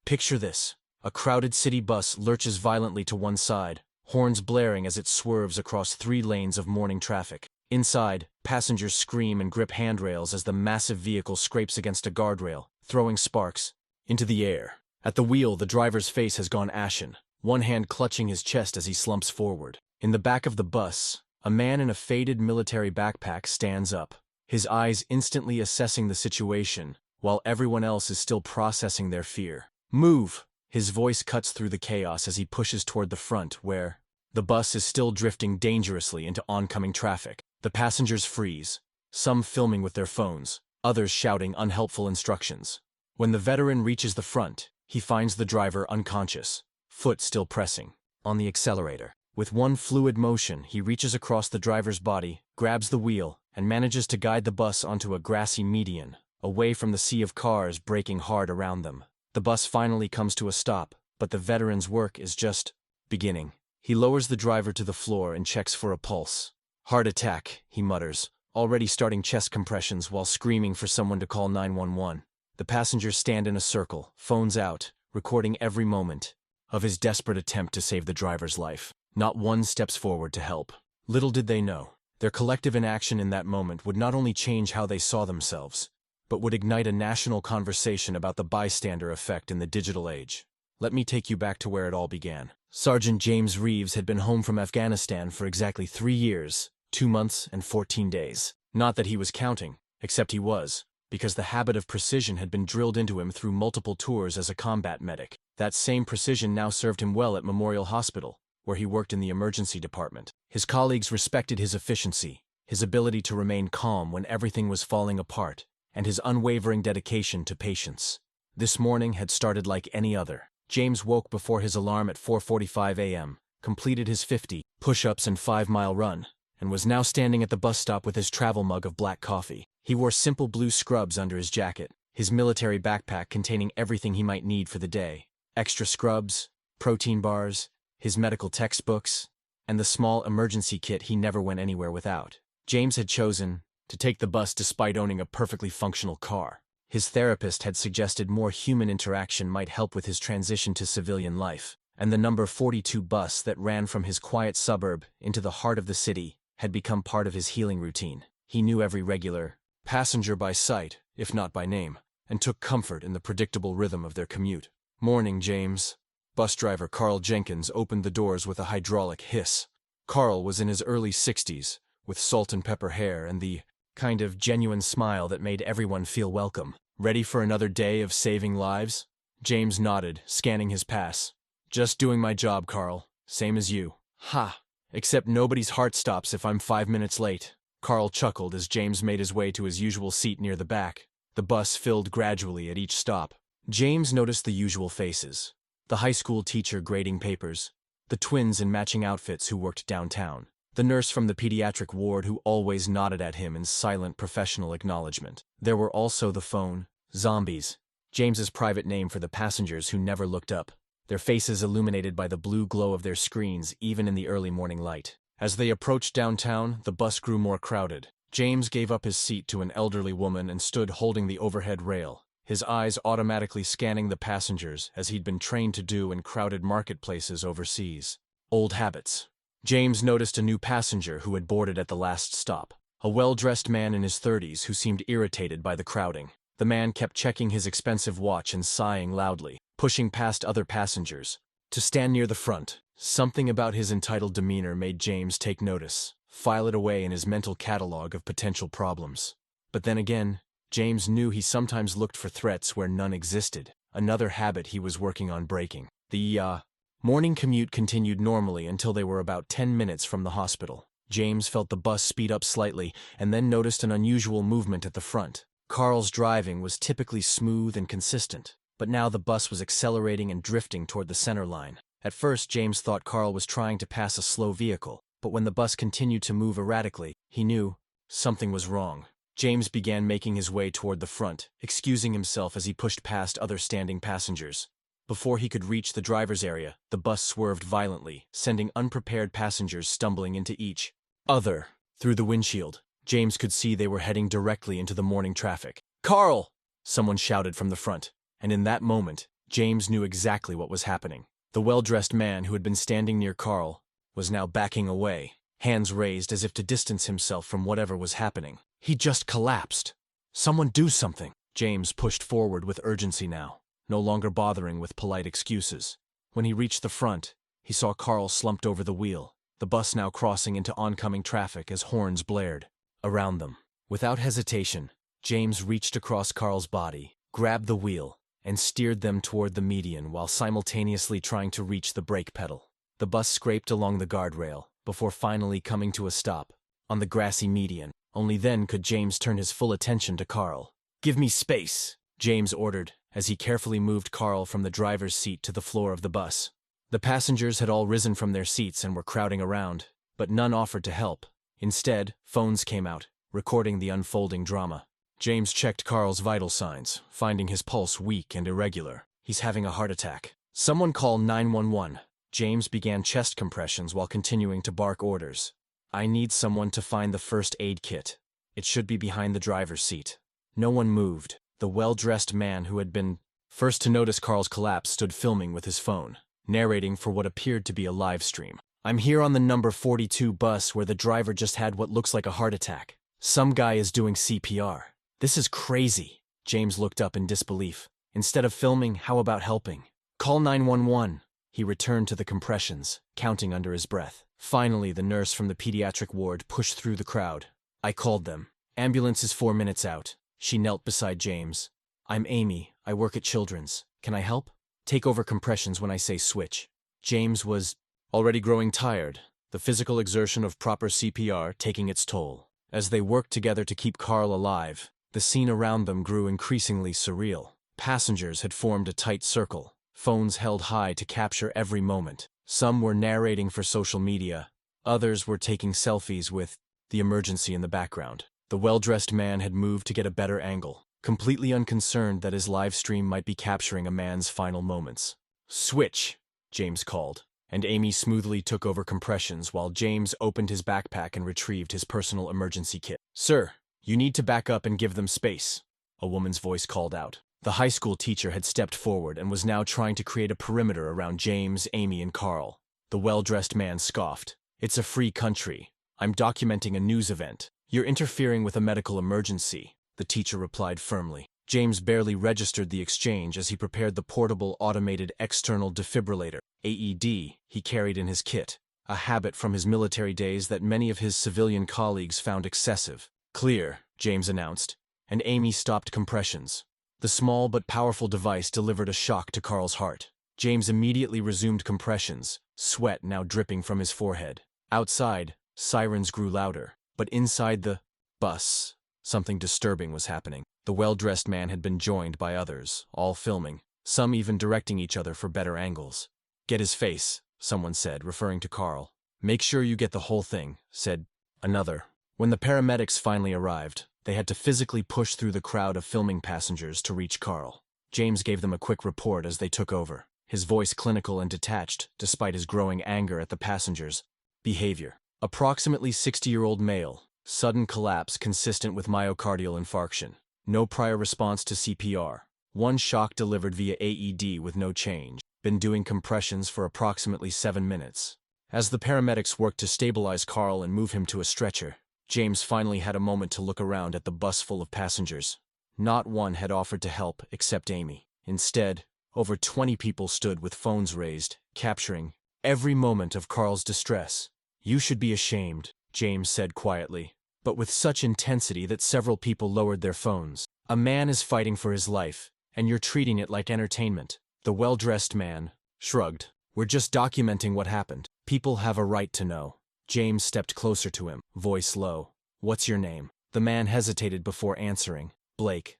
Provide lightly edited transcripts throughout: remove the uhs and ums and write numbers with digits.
Picture this. A crowded city bus lurches violently to one side, horns blaring as it swerves across 3 lanes of morning traffic. Inside, passengers scream and grip handrails as the massive vehicle scrapes against a guardrail, throwing sparks into the air. At the wheel, the driver's face has gone ashen, one hand clutching his chest as he slumps forward. In the back of the bus, a man in a faded military backpack stands up, his eyes instantly assessing the situation, while everyone else is still processing their fear. "Move!" His voice cuts through the chaos as he pushes toward the front, where the bus is still drifting dangerously into oncoming traffic. The passengers freeze, some filming with their phones, others shouting unhelpful instructions. When the veteran reaches the front, he finds the driver unconscious, foot still pressing on the accelerator. With one fluid motion, he reaches across the driver's body, grabs the wheel, and manages to guide the bus onto a grassy median, away from the sea of cars braking hard around them. The bus finally comes to a stop, but the veteran's work is just beginning. He lowers the driver to the floor and checks for a pulse. "Heart attack," he mutters, already starting chest compressions while screaming for someone to call 911. The passengers stand in a circle, phones out, recording every moment of his desperate attempt to save the driver's life. Not one steps forward to help. Little did they know, their collective inaction in that moment would not only change how they saw themselves, but would ignite a national conversation about the bystander effect in the digital age. Let me take you back to where it all began. Sergeant James Reeves had been home from Afghanistan for exactly 3 years, 2 months and 14 days. Not that he was counting, except he was, because the habit of precision had been drilled into him through multiple tours as a combat medic. That same precision now served him well at Memorial Hospital, where he worked in the emergency department. His colleagues respected his efficiency, his ability to remain calm when everything was falling apart, and his unwavering dedication to patients. This morning had started like any other. James woke before his alarm at 4:45 a.m., completed his 50 push-ups and 5-mile run, and was now standing at the bus stop with his travel mug of black coffee. He wore simple blue scrubs under his jacket, his military backpack containing everything he might need for the day. Extra scrubs, protein bars, his medical textbooks, and the small emergency kit he never went anywhere without. James had chosen to take the bus despite owning a perfectly functional car. His therapist had suggested more human interaction might help with his transition to civilian life, and the number 42 bus that ran from his quiet suburb into the heart of the city had become part of his healing routine. He knew every regular passenger by sight, if not by name, and took comfort in the predictable rhythm of their commute. "Morning, James." Bus driver Carl Jenkins opened the doors with a hydraulic hiss. Carl was in his early 60s, with salt and pepper hair and the kind of genuine smile that made everyone feel welcome. "Ready for another day of saving lives?" James nodded, scanning his pass. "Just doing my job, Carl. Same as you." "Ha! Except nobody's heart stops if I'm 5 minutes late." Carl chuckled as James made his way to his usual seat near the back. The bus filled gradually at each stop. James noticed the usual faces. The high school teacher grading papers, the twins in matching outfits who worked downtown, the nurse from the pediatric ward who always nodded at him in silent professional acknowledgement. There were also the phone zombies, James's private name for the passengers who never looked up, their faces illuminated by the blue glow of their screens even in the early morning light. As they approached downtown, the bus grew more crowded. James gave up his seat to an elderly woman and stood holding the overhead rail, his eyes automatically scanning the passengers as he'd been trained to do in crowded marketplaces overseas. Old habits. James noticed a new passenger who had boarded at the last stop, a well-dressed man in his 30s who seemed irritated by the crowding. The man kept checking his expensive watch and sighing loudly, pushing past other passengers to stand near the front. Something about his entitled demeanor made James take notice, file it away in his mental catalog of potential problems. But then again, James knew he sometimes looked for threats where none existed, another habit he was working on breaking. The morning commute continued normally until they were about 10 minutes from the hospital. James felt the bus speed up slightly and then noticed an unusual movement at the front. Carl's driving was typically smooth and consistent, but now the bus was accelerating and drifting toward the center line. At first, James thought Carl was trying to pass a slow vehicle, but when the bus continued to move erratically, he knew something was wrong. James began making his way toward the front, excusing himself as he pushed past other standing passengers. Before he could reach the driver's area, the bus swerved violently, sending unprepared passengers stumbling into each other. Through the windshield, James could see they were heading directly into the morning traffic. "Carl!" someone shouted from the front, and in that moment, James knew exactly what was happening. The well-dressed man who had been standing near Carl was now backing away, hands raised as if to distance himself from whatever was happening. He just collapsed. Someone do something. James pushed forward with urgency now, no longer bothering with polite excuses. When he reached the front, he saw Carl slumped over the wheel, the bus now crossing into oncoming traffic as horns blared around them. Without hesitation, James reached across Carl's body, grabbed the wheel, and steered them toward the median while simultaneously trying to reach the brake pedal. The bus scraped along the guardrail before finally coming to a stop on the grassy median. Only then could James turn his full attention to Carl. "Give me space," James ordered as he carefully moved Carl from the driver's seat to the floor of the bus. The passengers had all risen from their seats and were crowding around, but none offered to help. Instead, phones came out, recording the unfolding drama. James checked Carl's vital signs, finding his pulse weak and irregular. "He's having a heart attack. Someone call 911. James began chest compressions while continuing to bark orders. "I need someone to find the first aid kit. It should be behind the driver's seat." No one moved. The well-dressed man who had been first to notice Carl's collapse stood filming with his phone, narrating for what appeared to be a live stream. "I'm here on the number 42 bus where the driver just had what looks like a heart attack. Some guy is doing CPR. This is crazy." James looked up in disbelief. "Instead of filming, how about helping? Call 911. He returned to the compressions, counting under his breath. Finally, the nurse from the pediatric ward pushed through the crowd. "I called them. Ambulance is 4 minutes out." She knelt beside James. "I'm Amy. I work at Children's. Can I help? Take over compressions when I say switch." James was already growing tired, the physical exertion of proper CPR taking its toll. As they worked together to keep Carl alive, the scene around them grew increasingly surreal. Passengers had formed a tight circle, phones held high to capture every moment. Some were narrating for social media, others were taking selfies with the emergency in the background. The well-dressed man had moved to get a better angle, completely unconcerned that his live stream might be capturing a man's final moments. "Switch," James called, and Amy smoothly took over compressions while James opened his backpack and retrieved his personal emergency kit. "Sir, you need to back up and give them space," a woman's voice called out. The high school teacher had stepped forward and was now trying to create a perimeter around James, Amy, and Carl. The well-dressed man scoffed. "It's a free country. I'm documenting a news event. You're interfering with a medical emergency," the teacher replied firmly. James barely registered the exchange as he prepared the portable automated external defibrillator, AED, he carried in his kit, a habit from his military days that many of his civilian colleagues found excessive. "Clear," James announced, and Amy stopped compressions. The small but powerful device delivered a shock to Carl's heart. James immediately resumed compressions, sweat now dripping from his forehead. Outside, sirens grew louder, but inside the bus, something disturbing was happening. The well-dressed man had been joined by others, all filming, some even directing each other for better angles. "Get his face," someone said, referring to Carl. "Make sure you get the whole thing," said another. When the paramedics finally arrived, they had to physically push through the crowd of filming passengers to reach Carl. James gave them a quick report as they took over, his voice clinical and detached despite his growing anger at the passengers' behavior. Approximately 60-year-old male, sudden collapse consistent with myocardial infarction. No prior response to CPR. One shock delivered via AED with no change. Been doing compressions for approximately 7 minutes. As the paramedics worked to stabilize Carl and move him to a stretcher, James finally had a moment to look around at the bus full of passengers. Not one had offered to help except Amy. Instead, over 20 people stood with phones raised, capturing every moment of Carl's distress. "You should be ashamed," James said quietly, but with such intensity that several people lowered their phones. "A man is fighting for his life, and you're treating it like entertainment." The well-dressed man shrugged. "We're just documenting what happened. People have a right to know." James stepped closer to him, voice low. "What's your name?" The man hesitated before answering. Blake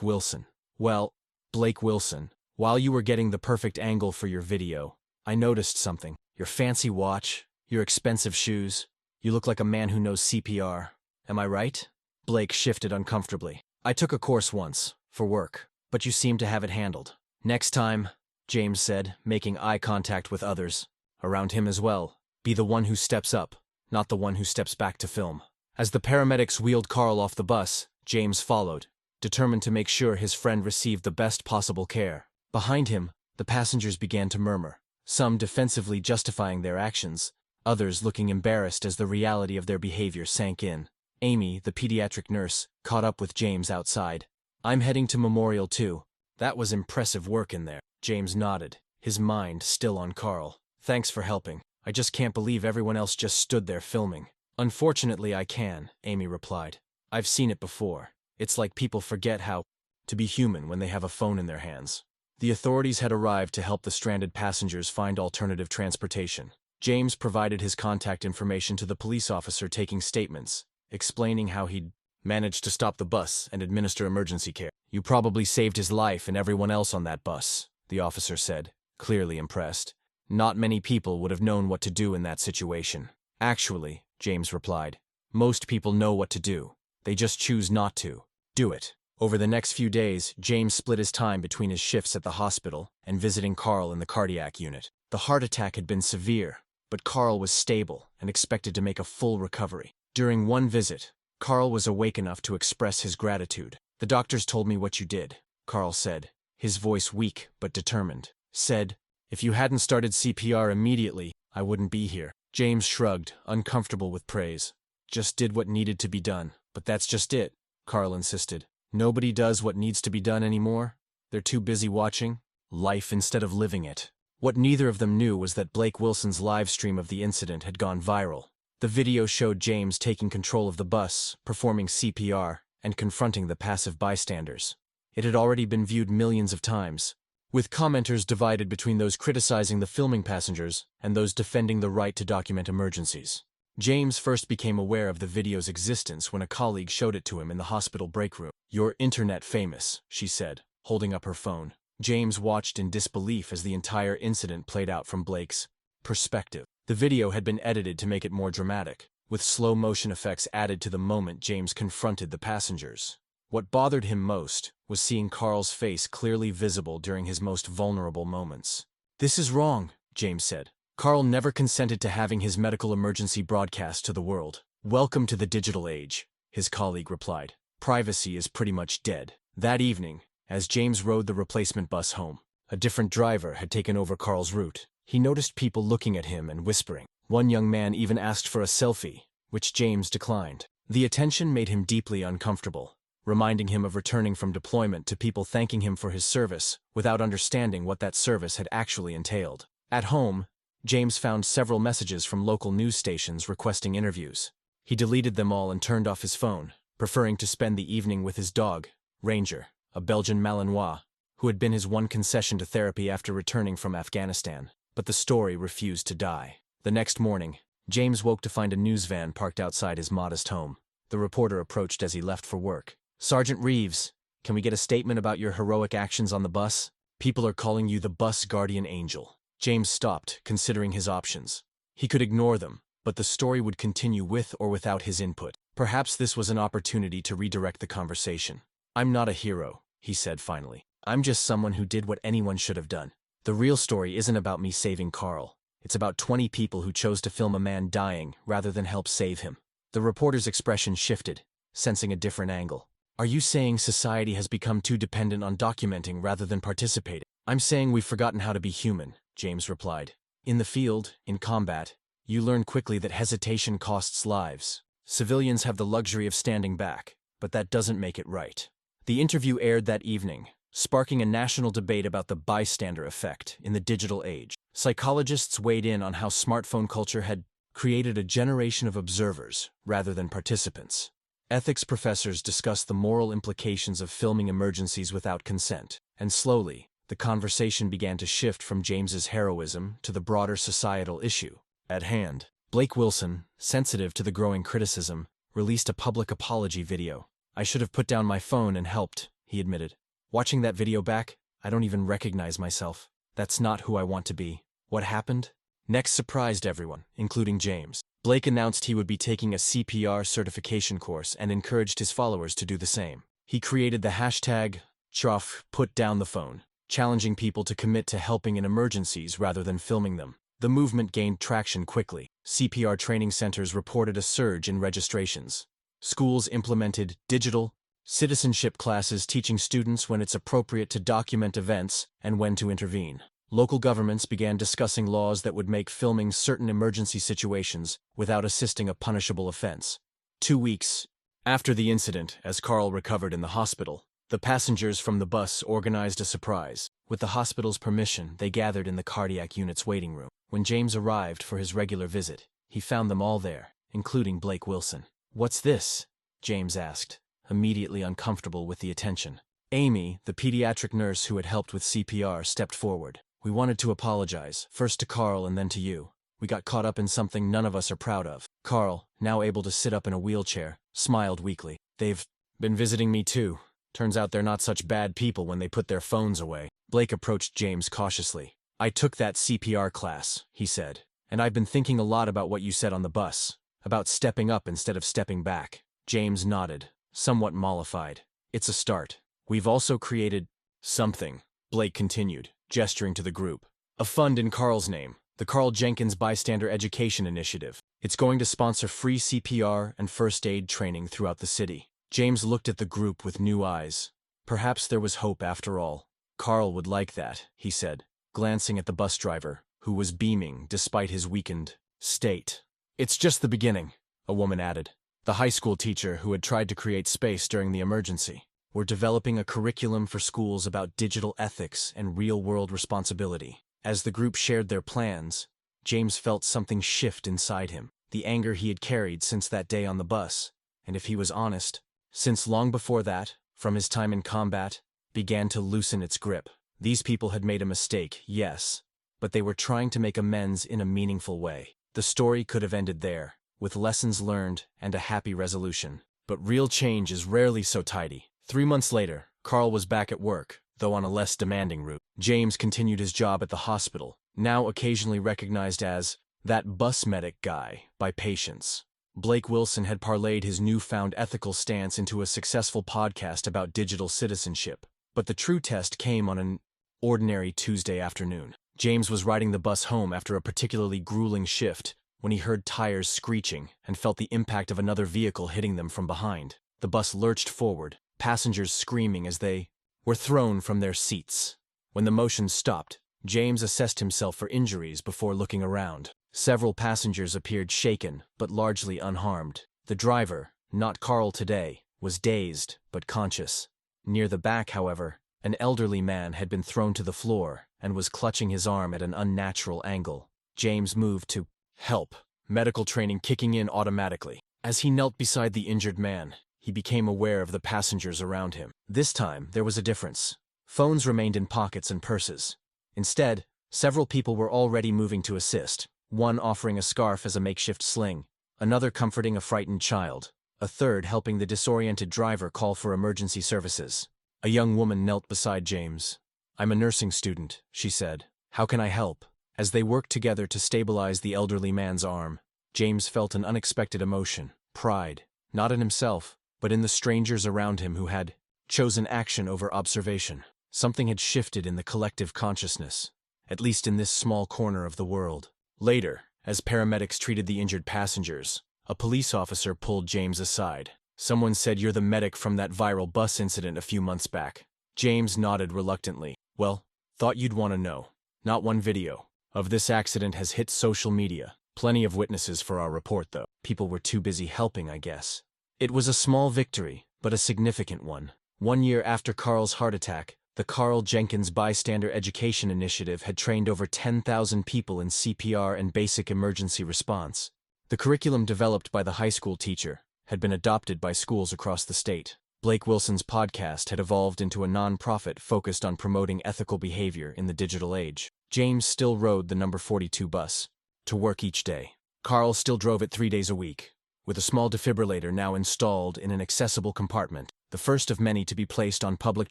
Wilson." "Well, Blake Wilson, while you were getting the perfect angle for your video, I noticed something. Your fancy watch, your expensive shoes. You look like a man who knows CPR. Am I right?" Blake shifted uncomfortably. "I took a course once, for work, but you seem to have it handled." "Next time," James said, making eye contact with others, around him as well, "be the one who steps up, not the one who steps back to film." As the paramedics wheeled Carl off the bus, James followed, determined to make sure his friend received the best possible care. Behind him, the passengers began to murmur, some defensively justifying their actions, others looking embarrassed as the reality of their behavior sank in. Amy, the pediatric nurse, caught up with James outside. "I'm heading to Memorial too. That was impressive work in there." James nodded, his mind still on Carl. "Thanks for helping. I just can't believe everyone else just stood there filming." "Unfortunately I can," Amy replied. "I've seen it before. It's like people forget how to be human when they have a phone in their hands." The authorities had arrived to help the stranded passengers find alternative transportation. James provided his contact information to the police officer taking statements, explaining how he'd managed to stop the bus and administer emergency care. "You probably saved his life and everyone else on that bus," the officer said, clearly impressed. "Not many people would have known what to do in that situation." "Actually," James replied, "most people know what to do. They just choose not to do it." Over the next few days, James split his time between his shifts at the hospital and visiting Carl in the cardiac unit. The heart attack had been severe, but Carl was stable and expected to make a full recovery. During one visit, Carl was awake enough to express his gratitude. "The doctors told me what you did," Carl said, his voice weak but determined. "Said, if you hadn't started CPR immediately, I wouldn't be here." James shrugged, uncomfortable with praise. "Just did what needed to be done." "But that's just it," Carl insisted. "Nobody does what needs to be done anymore. They're too busy watching life instead of living it." What neither of them knew was that Blake Wilson's live stream of the incident had gone viral. The video showed James taking control of the bus, performing CPR, and confronting the passive bystanders. It had already been viewed millions of times, with commenters divided between those criticizing the filming passengers and those defending the right to document emergencies. James first became aware of the video's existence when a colleague showed it to him in the hospital break room. "You're internet famous," she said, holding up her phone. James watched in disbelief as the entire incident played out from Blake's perspective. The video had been edited to make it more dramatic, with slow motion effects added to the moment James confronted the passengers. What bothered him most was seeing Carl's face clearly visible during his most vulnerable moments. "This is wrong," James said. "Carl never consented to having his medical emergency broadcast to the world." "Welcome to the digital age," his colleague replied. "Privacy is pretty much dead." That evening, as James rode the replacement bus home, a different driver had taken over Carl's route. He noticed people looking at him and whispering. One young man even asked for a selfie, which James declined. The attention made him deeply uncomfortable, reminding him of returning from deployment to people thanking him for his service without understanding what that service had actually entailed. At home, James found several messages from local news stations requesting interviews. He deleted them all and turned off his phone, preferring to spend the evening with his dog, Ranger, a Belgian Malinois, who had been his one concession to therapy after returning from Afghanistan. But the story refused to die. The next morning, James woke to find a news van parked outside his modest home. The reporter approached as he left for work. "Sergeant Reeves, can we get a statement about your heroic actions on the bus? People are calling you the bus guardian angel." James stopped, considering his options. He could ignore them, but the story would continue with or without his input. Perhaps this was an opportunity to redirect the conversation. "I'm not a hero," he said finally. "I'm just someone who did what anyone should have done. The real story isn't about me saving Carl. It's about 20 people who chose to film a man dying rather than help save him." The reporter's expression shifted, sensing a different angle. "Are you saying society has become too dependent on documenting rather than participating?" "I'm saying we've forgotten how to be human," James replied. "In the field, in combat, you learn quickly that hesitation costs lives. Civilians have the luxury of standing back, but that doesn't make it right." The interview aired that evening, sparking a national debate about the bystander effect in the digital age. Psychologists weighed in on how smartphone culture had created a generation of observers rather than participants. Ethics professors discussed the moral implications of filming emergencies without consent, and slowly, the conversation began to shift from James's heroism to the broader societal issue at hand. Blake Wilson, sensitive to the growing criticism, released a public apology video. "I should have put down my phone and helped," he admitted. "Watching that video back, I don't even recognize myself. That's not who I want to be." What happened next surprised everyone, including James. Blake announced he would be taking a CPR certification course and encouraged his followers to do the same. He created the hashtag #PutDownThePhone, challenging people to commit to helping in emergencies rather than filming them. The movement gained traction quickly. CPR training centers reported a surge in registrations. Schools implemented digital Citizenship classes teaching students when it's appropriate to document events and when to intervene. Local governments began discussing laws that would make filming certain emergency situations without assisting a punishable offense. 2 weeks after the incident, as Carl recovered in the hospital, the passengers from the bus organized a surprise. With the hospital's permission, they gathered in the cardiac unit's waiting room. When James arrived for his regular visit, he found them all there, including Blake Wilson. "What's this?" James asked, immediately uncomfortable with the attention. Amy, the pediatric nurse who had helped with CPR, stepped forward. "We wanted to apologize, first to Carl and then to you. We got caught up in something none of us are proud of." Carl, now able to sit up in a wheelchair, smiled weakly. "They've been visiting me too. Turns out they're not such bad people when they put their phones away." Blake approached James cautiously. "I took that CPR class," he said, "and I've been thinking a lot about what you said on the bus, about stepping up instead of stepping back." James nodded, somewhat mollified. "It's a start. We've also created something," Blake continued, gesturing to the group. "A fund in Carl's name, the Carl Jenkins Bystander Education Initiative. It's going to sponsor free CPR and first aid training throughout the city." James looked at the group with new eyes. Perhaps there was hope after all. "Carl would like that," he said, glancing at the bus driver, who was beaming despite his weakened state. "It's just the beginning," a woman added, the high school teacher who had tried to create space during the emergency. "We're developing a curriculum for schools about digital ethics and real-world responsibility." As the group shared their plans, James felt something shift inside him, the anger he had carried since that day on the bus, and if he was honest, since long before that, from his time in combat, began to loosen its grip. These people had made a mistake, yes, but they were trying to make amends in a meaningful way. The story could have ended there, with lessons learned and a happy resolution. But real change is rarely so tidy. 3 months later, Carl was back at work, though on a less demanding route. James continued his job at the hospital, now occasionally recognized as "that bus medic guy" by patients. Blake Wilson had parlayed his newfound ethical stance into a successful podcast about digital citizenship. But the true test came on an ordinary Tuesday afternoon. James was riding the bus home after a particularly grueling shift when he heard tires screeching and felt the impact of another vehicle hitting them from behind. The bus lurched forward, passengers screaming as they were thrown from their seats. When the motion stopped, James assessed himself for injuries before looking around. Several passengers appeared shaken, but largely unharmed. The driver, not Carl today, was dazed but conscious. Near the back, however, an elderly man had been thrown to the floor and was clutching his arm at an unnatural angle. James moved to help, medical training kicking in automatically. As he knelt beside the injured man, he became aware of the passengers around him. This time, there was a difference. Phones remained in pockets and purses. Instead, several people were already moving to assist, one offering a scarf as a makeshift sling, another comforting a frightened child, a third helping the disoriented driver call for emergency services. A young woman knelt beside James. "I'm a nursing student," she said. "How can I help?" As they worked together to stabilize the elderly man's arm, James felt an unexpected emotion, pride, not in himself, but in the strangers around him who had chosen action over observation. Something had shifted in the collective consciousness, at least in this small corner of the world. Later, as paramedics treated the injured passengers, a police officer pulled James aside. "Someone said you're the medic from that viral bus incident a few months back." James nodded reluctantly. "Well, thought you'd want to know. Not one video of this accident has hit social media. Plenty of witnesses for our report, though. People were too busy helping, I guess." It was a small victory, but a significant one. 1 year after Carl's heart attack, the Carl Jenkins Bystander Education Initiative had trained over 10,000 people in CPR and basic emergency response. The curriculum developed by the high school teacher had been adopted by schools across the state. Blake Wilson's podcast had evolved into a non-profit focused on promoting ethical behavior in the digital age. James still rode the number 42 bus to work each day. Carl still drove it 3 days a week, with a small defibrillator now installed in an accessible compartment, the first of many to be placed on public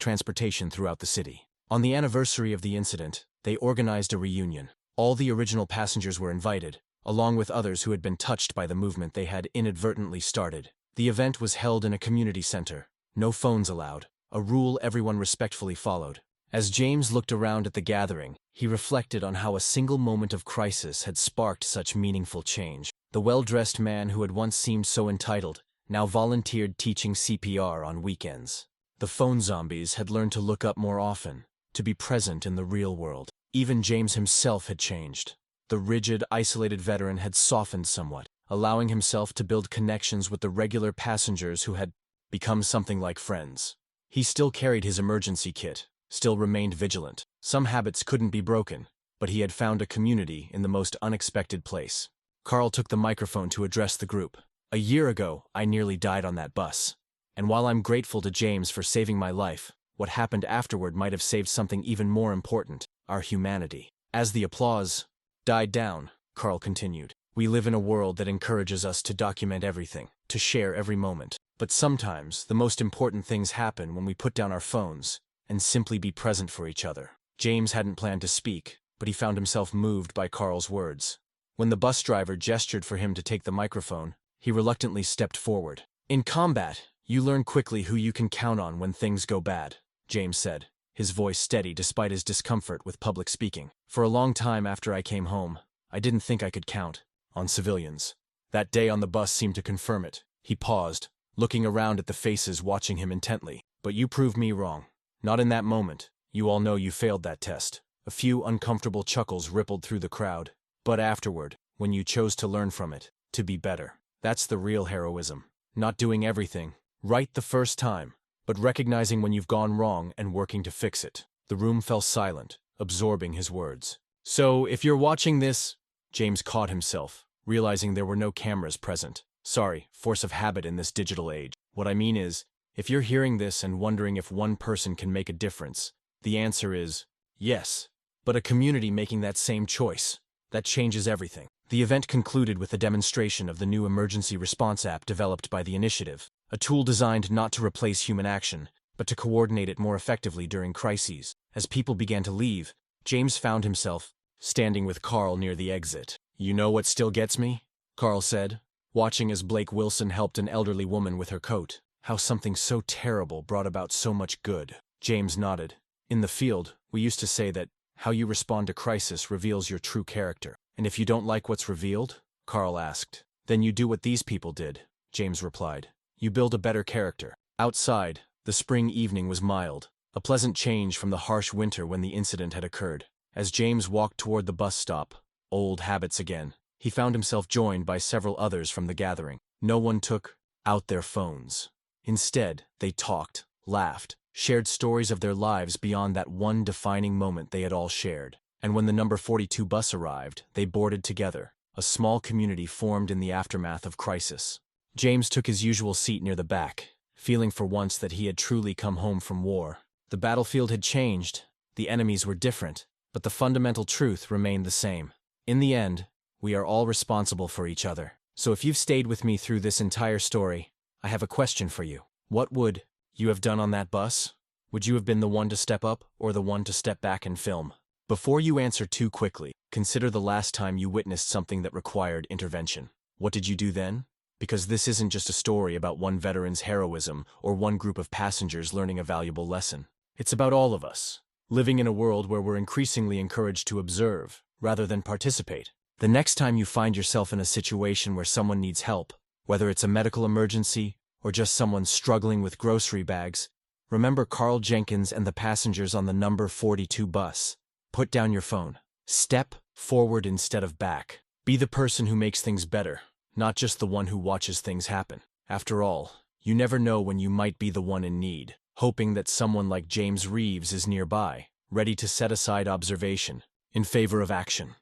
transportation throughout the city. On the anniversary of the incident, they organized a reunion. All the original passengers were invited, along with others who had been touched by the movement they had inadvertently started. The event was held in a community center. No phones allowed, a rule everyone respectfully followed. As James looked around at the gathering, he reflected on how a single moment of crisis had sparked such meaningful change. The well-dressed man who had once seemed so entitled now volunteered teaching CPR on weekends. The phone zombies had learned to look up more often, to be present in the real world. Even James himself had changed. The rigid, isolated veteran had softened somewhat, allowing himself to build connections with the regular passengers who had become something like friends. He still carried his emergency kit, still remained vigilant. Some habits couldn't be broken, but he had found a community in the most unexpected place. Carl took the microphone to address the group. "A year ago, I nearly died on that bus. And while I'm grateful to James for saving my life, what happened afterward might have saved something even more important, our humanity." As the applause died down, Carl continued, "We live in a world that encourages us to document everything, to share every moment. But sometimes, the most important things happen when we put down our phones and simply be present for each other." James hadn't planned to speak, but he found himself moved by Carl's words. When the bus driver gestured for him to take the microphone, he reluctantly stepped forward. "In combat, you learn quickly who you can count on when things go bad," James said, his voice steady despite his discomfort with public speaking. "For a long time after I came home, I didn't think I could count on civilians. That day on the bus seemed to confirm it." He paused, looking around at the faces watching him intently. "But you proved me wrong. Not in that moment. You all know you failed that test." A few uncomfortable chuckles rippled through the crowd. "But afterward, when you chose to learn from it, to be better. That's the real heroism. Not doing everything right the first time, but recognizing when you've gone wrong and working to fix it." The room fell silent, absorbing his words. "So, if you're watching this—" James caught himself, realizing there were no cameras present. "Sorry, force of habit in this digital age. What I mean is, if you're hearing this and wondering if one person can make a difference, the answer is yes. But a community making that same choice, that changes everything." The event concluded with a demonstration of the new emergency response app developed by the initiative, a tool designed not to replace human action, but to coordinate it more effectively during crises. As people began to leave, James found himself standing with Carl near the exit. "You know what still gets me?" Carl said, watching as Blake Wilson helped an elderly woman with her coat. "How something so terrible brought about so much good." James nodded. "In the field, we used to say that how you respond to crisis reveals your true character." "And if you don't like what's revealed?" Carl asked. "Then you do what these people did," James replied. "You build a better character." Outside, the spring evening was mild, a pleasant change from the harsh winter when the incident had occurred. As James walked toward the bus stop, old habits again, he found himself joined by several others from the gathering. No one took out their phones. Instead, they talked, laughed, shared stories of their lives beyond that one defining moment they had all shared. And when the number 42 bus arrived, they boarded together, a small community formed in the aftermath of crisis. James took his usual seat near the back, feeling for once that he had truly come home from war. The battlefield had changed, the enemies were different, but the fundamental truth remained the same. In the end, we are all responsible for each other. So if you've stayed with me through this entire story, I have a question for you. What would you have done on that bus? Would you have been the one to step up or the one to step back and film? Before you answer too quickly, consider the last time you witnessed something that required intervention. What did you do then? Because this isn't just a story about one veteran's heroism or one group of passengers learning a valuable lesson. It's about all of us, living in a world where we're increasingly encouraged to observe, rather than participate. The next time you find yourself in a situation where someone needs help, whether it's a medical emergency or just someone struggling with grocery bags, remember Carl Jenkins and the passengers on the number 42 bus. Put down your phone. Step forward instead of back. Be the person who makes things better, not just the one who watches things happen. After all, you never know when you might be the one in need, hoping that someone like James Reeves is nearby, ready to set aside observation in favor of action.